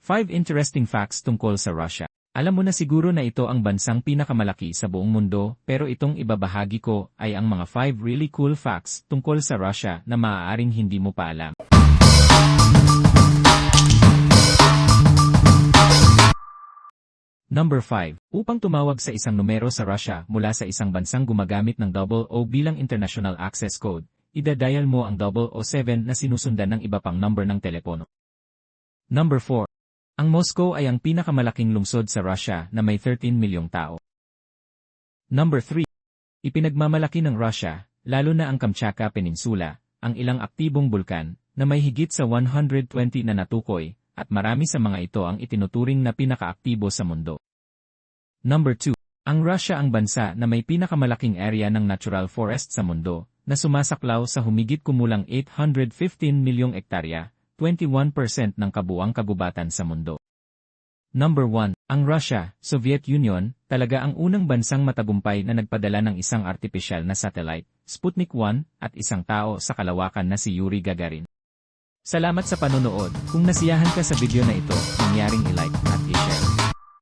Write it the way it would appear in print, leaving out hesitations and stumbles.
5 interesting facts tungkol sa Russia. Alam mo na siguro na ito ang bansang pinakamalaki sa buong mundo, pero itong ibabahagi ko ay ang mga 5 really cool facts tungkol sa Russia na maaaring hindi mo pa alam. Number 5. Upang tumawag sa isang numero sa Russia mula sa isang bansang gumagamit ng 00 bilang International Access Code, idadial mo ang 007 na sinusundan ng iba pang number ng telepono. Number 4. Ang Moscow ay ang pinakamalaking lungsod sa Russia na may 13 milyong tao. Number 3. Ipinagmamalaki ng Russia, lalo na ang Kamchatka Peninsula, ang ilang aktibong bulkan, na may higit sa 120 na natukoy, at marami sa mga ito ang itinuturing na pinakaaktibo sa mundo. Number 2. Ang Russia ang bansa na may pinakamalaking area ng natural forest sa mundo, na sumasaklaw sa humigit kumulang 815 milyong ektarya, 21% ng kabuuang kagubatan sa mundo. Number 1. Ang Russia, Soviet Union, talaga ang unang bansang matagumpay na nagpadala ng isang artipisyal na satellite, Sputnik 1, at isang tao sa kalawakan na si Yuri Gagarin. Salamat sa panonood. Kung nasiyahan ka sa video na ito, mangyaring i-like at i-share.